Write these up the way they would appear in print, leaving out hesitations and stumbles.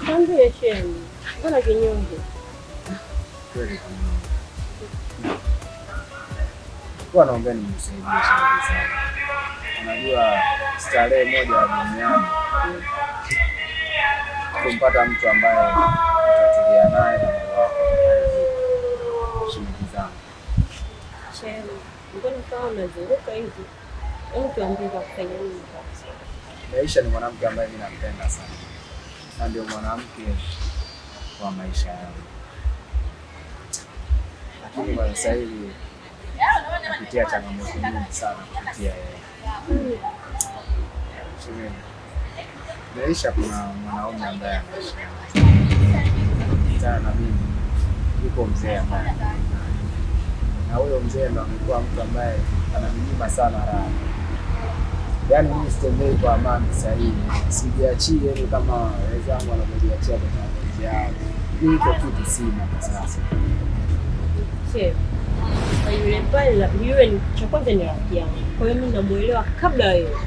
Niambie shemu. Mbona kinyonge? Kweli. Kwa naomba nimsaidie sana. Unajua starehe moja ya duniani kumpata mtu ambaye utatulia naye na moyo wako shinikiza. Shemu, mbona kama unazunguka hivi? Hebu tuambie kwa kufanya nini sasa? Aisha ni mwanamke ambaye mimi nampenda sana. Na ndio mwanamke wa maisha yangu. Lakini kwa sasa hivi napitia changamoto nyingi sana kupitia yeye. Aisha, kuna mwanaume ambaye anaishi na mimi, yuko mzee ambaye, na huyo mzee ndo amekuwa mtu ambaye ananinyima sana raha. Yaani mimi sitembei kwa amani sasa hivi. Sijiachie ni kama wenzangu wanavyojiachia kwa mapenzi yao. Mimi kwa kitu sina kwa sasa. Shehe, yule pale yule ni cha kwanza ni rafiki yangu. Kwa hiyo mimi namuelewa kabla wewe.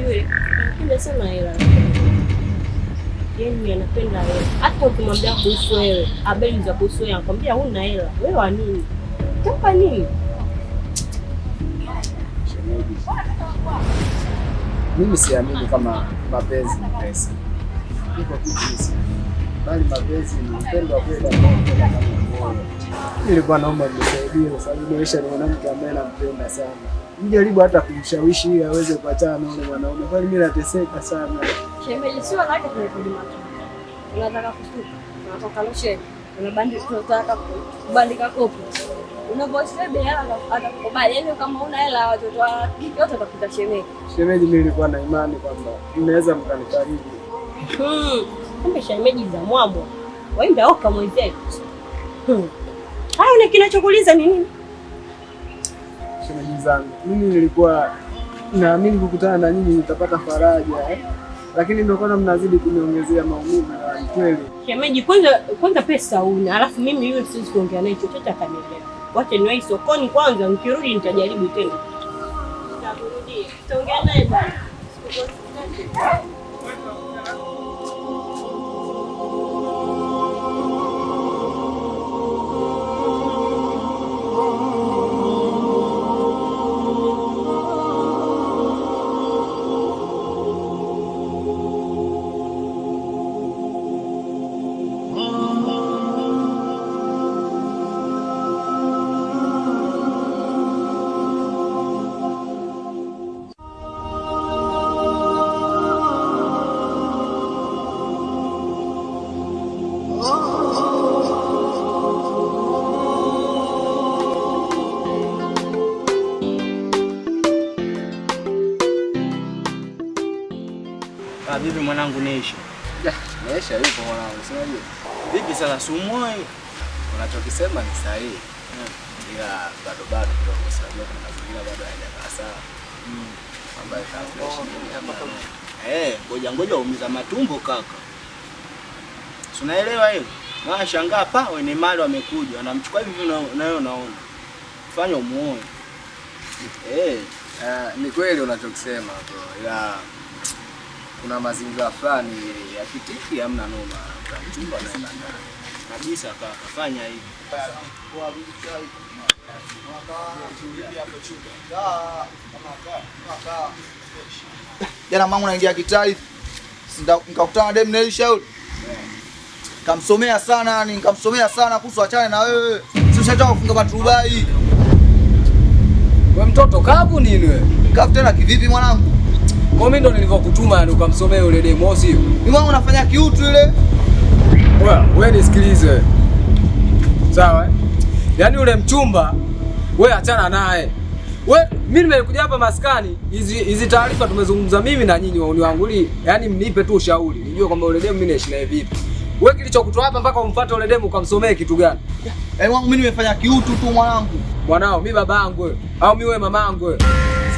Yule anapenda sana hela. Yaani anapenda hela. Hata ukimwambia kuhusu wewe, habari za kuhusu wewe, anakwambia huna hela. Wewe wa nini? Toka nini? Shemeji, mimi siamini kama mapenzi ni pesa. Niko kitu bali mapenzi ni upendo wa kweli ambao unatoka kwa moyo. Nilikuwa naomba mnisaidie kwa sababu Aisha ni mwanamke ambaye nampenda sana. Nijaribu hata kumshawishi ili aweze kuachana na yule mwanaume. Bali mimi nateseka sana. Shemeji, sio lake tunarudi macho. Unataka kusuka, unataka losheni, unataka kubandika kopo. Unaposema hela atakubali. Yaani kama una hela watoto wa kike wote watakuta shemeji. Shemeji, mimi nilikuwa na imani kwamba mnaweza mkanifariji. Kumbe shemeji za mwamwa. Waenda oka mwenzetu. Hayo ni kinachokuuliza ni nini? Shemeji zangu, mimi nilikuwa naamini kukutana na nyinyi nitapata faraja, lakini ndio kama mnazidi kuniongezea maumivu na kweli. Shemeji, kwanza pesa una, alafu mimi yule siwezi kuongea naye chochote akanielewa. Wacha niwahi sokoni kwanza, nikirudi nitajaribu tena. Nitakurudia. Tutaongea naye bwana. Vipi mwanangu Neisha? Neisha yupo mwanangu, unajua. Vipi sasa sumoi? Unachokisema ni sahihi. Ila bado kidogo sababu kuna mazingira bado hayajakaa sawa. Ambaye Ngoja uumiza matumbo kaka. Si unaelewa hiyo? Na shangaa pa wene mali wamekuja, wanamchukua hivi na wewe unaona. Fanya umuoe. Ni kweli unachokisema hapo. Ila kuna mazingira fulani yakitiki hamna noma. Mchumba anaenda kabisa kaka, fanya hivi. Jana mangu naingia kitai, nikakutana na dem Neisha yule. Nikamsomea sana kuhusu achane na wewe. Si ushataka kufunga matubai. Wewe mtoto kavu nini wewe? Kavu tena kivipi mwanangu? Kwa mimi ndo nilivyokutuma yani ukamsomea yule demo sio? Ni mwanangu unafanya kiutu ile. Wewe nisikilize. Sawa? Yaani yule mchumba wewe achana naye. Mimi nimekuja hapa maskani, hizi taarifa tumezungumza mimi na nyinyi wauni wangu ili yani mnipe tu ushauri. Nijue kwamba yule demo mimi naishi naye vipi. Wewe kilichokutoa hapa mpaka umfuate yule demo ukamsomee kitu gani? Mwanangu mimi nimefanya kiutu tu mwanangu. Mwanao mimi babangu wewe au mimi wewe mamangu wewe.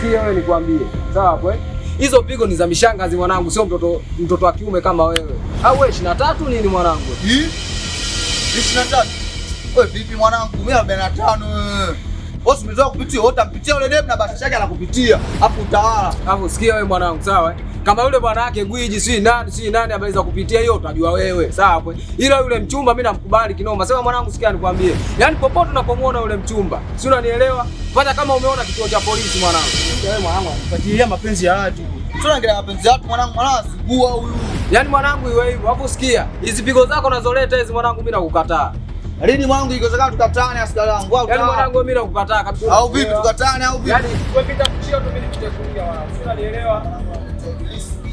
Sikia wewe nikwambie. Sawa hapo Hizo pigo ni za mishangazi mwanangu, sio mtoto wa kiume kama wewe. Au wewe 23 nini mwanangu? 23. Wewe vipi mwanangu? Mimi 45 wewe. Wewe umetoka kupitia, utampitia yule dem na basi yake anakupitia. Hapo utawala. Hapo sikia wewe mwanangu, sawa Kama yule bwana yake gwiji si nani ameweza kupitia hiyo utajua wewe. Sawa hapo. Ila yule mchumba mimi namkubali kinoma. Sema mwanangu sikia nikwambie. Yaani popote unapomuona yule mchumba, si unanielewa? Fanya kama umeona kituo cha polisi mwanangu. Wewe mwanangu unafuatilia mapenzi ya watu. Tunaangalia mapenzi ya watu mwanangu azibua huyu. Yaani mwanangu iwe hivyo. Hapo sikia. Hizi pigo zako unazoleta hizi mwanangu mimi nakukataa. Lini mwanangu ikiwezekana tukatane askari wangu. Yaani mwanangu mimi nakukataa kabisa. Au vipi tukatane au vipi? Yaani wewe pita kuchia tu mimi nipite kulia mwanangu. Si unanielewa?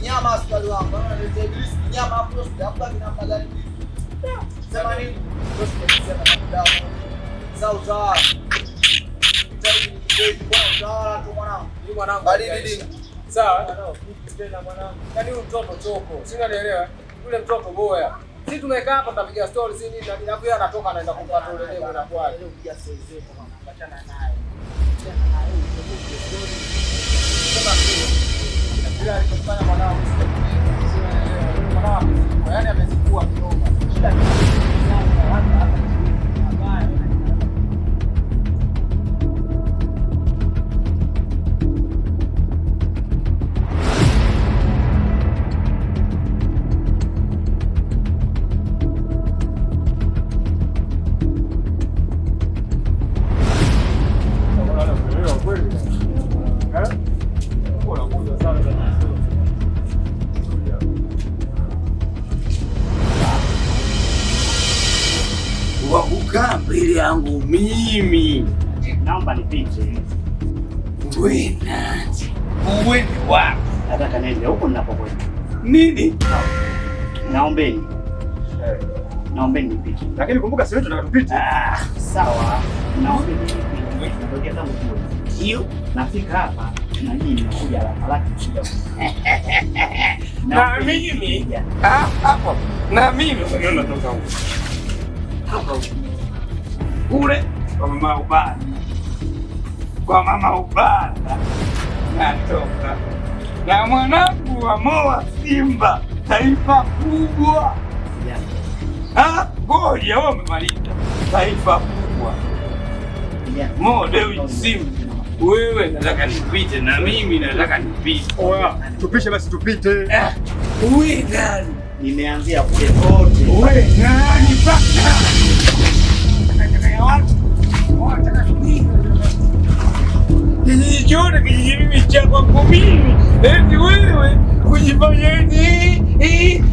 Nyama askari wangu. Analeta ibilisi nyama hapo sio hapa namna gani? Sema nini? Sawa. Mwanangu baridi sawa tena mwanangu. Yaani huyu mtoto choko. Si unanielewa? Yule mtoto boya. Sisi tumekaa hapa tunapiga story si nini na hapo yeye anatoka anaenda kupata ule demo na kwa hiyo kupiga story zetu kama kuachana naye. Sema bila alifanya mwanangu. Mwanangu yaani amezikua kidogo. Shida wakukaa mbele yangu mimi, naomba nipite. Uwe wapi? Nataka nende huko ninapokwenda. Nini? Naombeni nipite. Lakini kumbuka sisi tunataka tupite. Sawa. Naombeni nipite. Natokea tangu kule. Hiyo nafika hapa na nyinyi mnakuja haraka kuja. Na mimi hapo. Na mimi natoka huko. Hapa kule kwa mama ubana. Kwa mama ubana natoka na mwanangu wa Moa Simba, taifa kubwa. Ngoja wewe umemaliza taifa kubwa. Mo Dewji Simba, wewe nataka nipite na mimi nataka nipite. Tupishe basi tupite. Wewe nani? Nimeanzia kule kote. Wewe nani baka? Nataka nijione kijijini cha kwangu mimi. Eti wewe kujifanyeni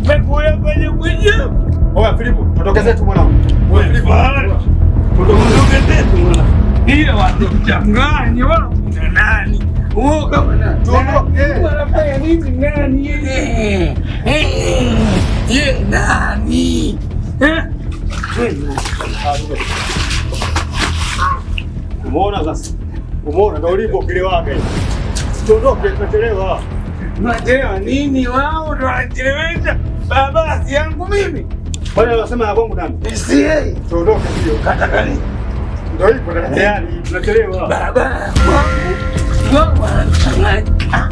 na kuyafanya mwenyewe. Oya Filipo, tutoke zetu mwanangu. Wewe Filipo, tutoke zetu mwanangu. Ndio watu mchangani wao na nani? Wewe kama nani? Tuondoke. Wanafanya nini nani yeye? Ye nani? Umeona sasa? Umeona ndio ulivyo kile wake. Tuondoke tunachelewa. Unachelewa nini? Wao ndio wanachelewesha barabara yangu mimi. Bwana anasema ya kwangu nani? Si yeye. Tuondoke ndio. Kataka nini? Ndio hivyo tayari tunachelewa. Barabara kwangu. Wao wanachanganya.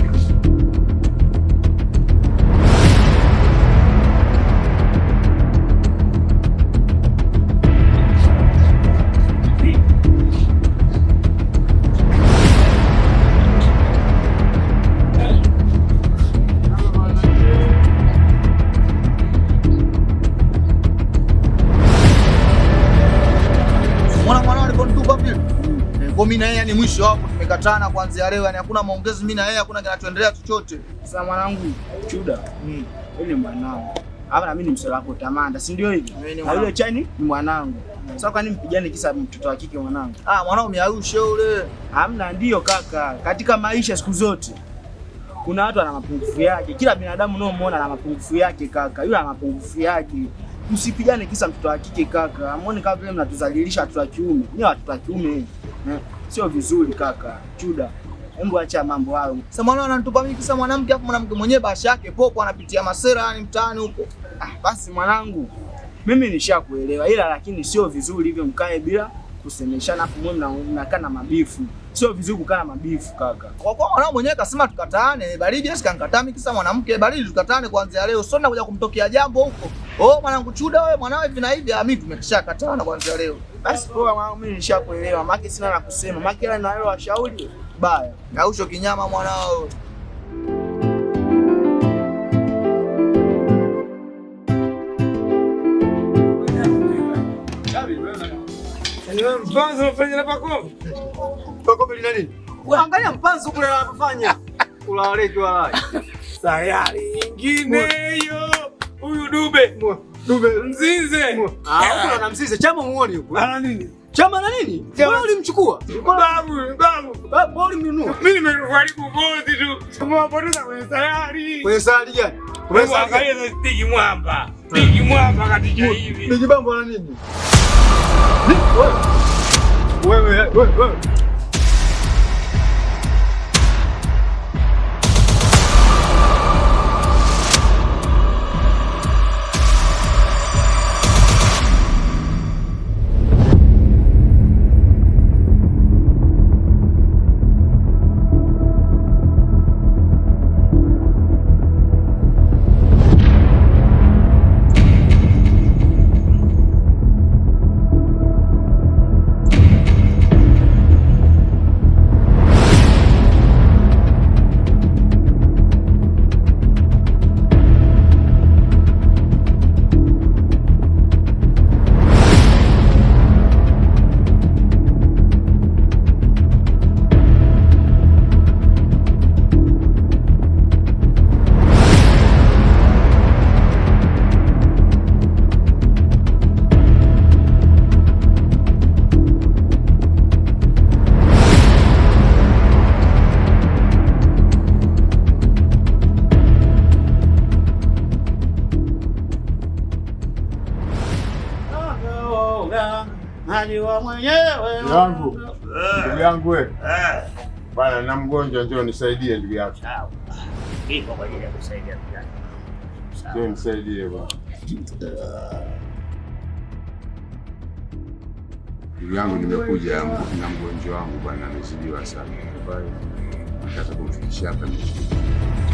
Mimi na yeye ni mwisho hapo, tumekatana kuanzia leo, yani hakuna maongezi mimi na yeye, hakuna kinachoendelea chochote. Sasa mwanangu Chuda, wewe ni mwanangu. Hapa na mimi ni msela wako Tamanda, si ndio hivi? Na yule Chani ni mwanangu. Sasa kwa nini mpigane kisa mtoto wa kike mwanangu? Mwanao umearusha ule. Hamna, ndio kaka. Katika maisha siku zote kuna watu ana mapungufu yake. Kila binadamu unaomuona ana mapungufu yake kaka. Yule ana mapungufu yake. Msipigane kisa mtoto wa kike kaka. Amuone kama vile mnatuzalilisha watu wa kiume. Ni watu wa kiume. Sio vizuri kaka. Chuda, hebu acha mambo hayo. Sasa mwanao ananitupa mimi kisa mwanamke, afu mwanamke mwenyewe basha yake popo anapitia masera yani mtaani huko. Basi mwanangu, mimi nishakuelewa, ila lakini sio vizuri hivyo mkae bila kusemeshana, afu mwe mnakaa na mabifu. Sio vizuri kukaa na mabifu kaka. Kwa kuwa mwanao mwenyewe kasema tukataane, baridi asikanikataa mimi kisa mwanamke, baridi tukataane kuanzia leo. Sio nakuja kumtokea jambo huko. Mwanangu Chuda wewe mwanao hivi na hivi, mimi tumeshakatana kuanzia leo. Basi poa mwanangu, mimi nishakuelewa. Maki sina la kusema. Maki ila na leo washauri baya. Gausho kinyama mwanao. Mpanzo unafanya na Pakome? Pakome lina nini? Angalia mpanzo kule anafanya. Ulaleki walai. Sayari nyingine hiyo. Huyu Dube. Dube Mzinze. Huko na Mzinze chama muone huko. Ana nini? Chama na nini? Wewe ulimchukua? Babu. Ulimnunua. Mimi nimekuharibu ngozi tu. Umewapoteza kwenye sayari. Kwenye sayari gani? Kwenye sayari za Stigi Mwamba. Stigi Mwamba katika hivi. Stigi Mwamba na nini? Wewe. Ndugu yangu wewe. Bana na mgonjwa njoo nisaidie ndugu yako. Sawa. Niko kwa ajili ya kusaidia pia. Njoo nisaidie bwana. Ndugu yangu nimekuja na mgonjwa wangu bwana amezidiwa sana. Kwa hiyo nataka kumfikishia hapa mjini.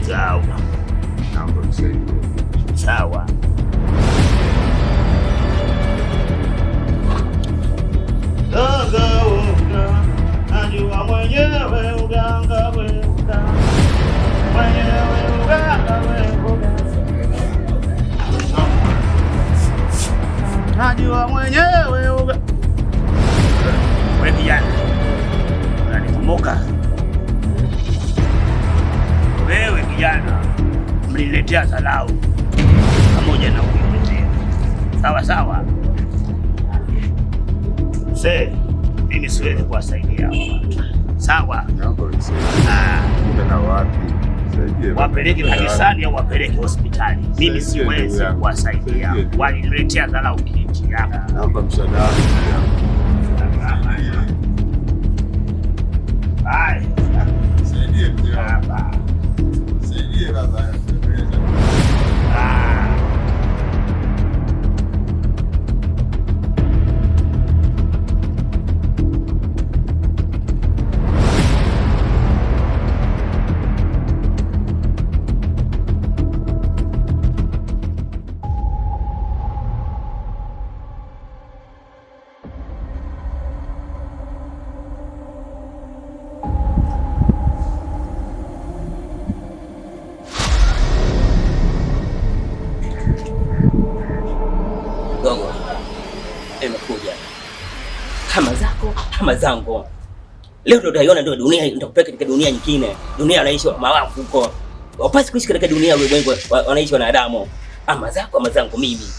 Sawa. Naomba nisaidie. Sawa. Najua mwenyewe uganga wewe, mwenyewe uganga wewe, najua mwenyewe uganga. Wewe kijana, unanikumbuka? Wewe kijana, mliletea Salau pamoja na huyu mzee. Sawa sawa. Mimi siwezi kuwasaidia watu. Sawa? Naomba unisaidie. Kuna wapi? Nisaidie. Wapeleke kanisani au wapeleke hospitali. Mimi siwezi kuwasaidia. Waliniletea dharau kiti hapa. Naomba msaada wako. Hai. Nisaidie mzee hapa. Nisaidie baba. Kama zangu. Leo ndo utaiona ndio dunia nitakupeleka katika dunia nyingine. Dunia wanaishi mawafu huko. Wapasi kuishi katika dunia ulimwengu wanaishi wanadamu. Ama zako ama zangu mimi.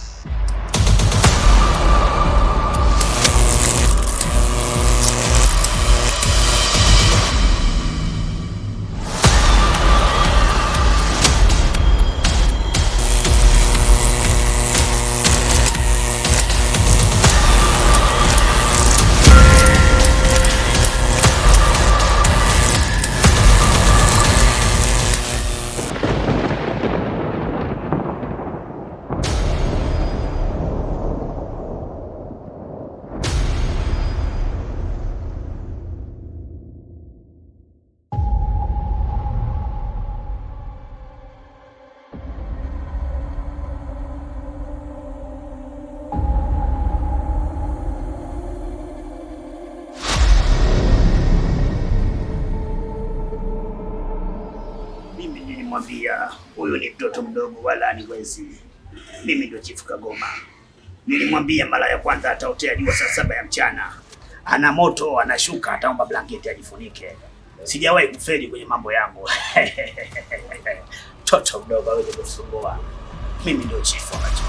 Nilimwambia huyu ni mtoto mdogo wala haniwezi. Mimi ndio Chifu Kagoma. Nilimwambia mara ya kwanza ataotea jua saa 7 ya mchana. ana moto, anashuka, ataomba blanketi ajifunike. Sijawahi kufeli kwenye mambo yangu. Toto mdogo hawezi kusumbua. Mimi ndio chifu wa macho.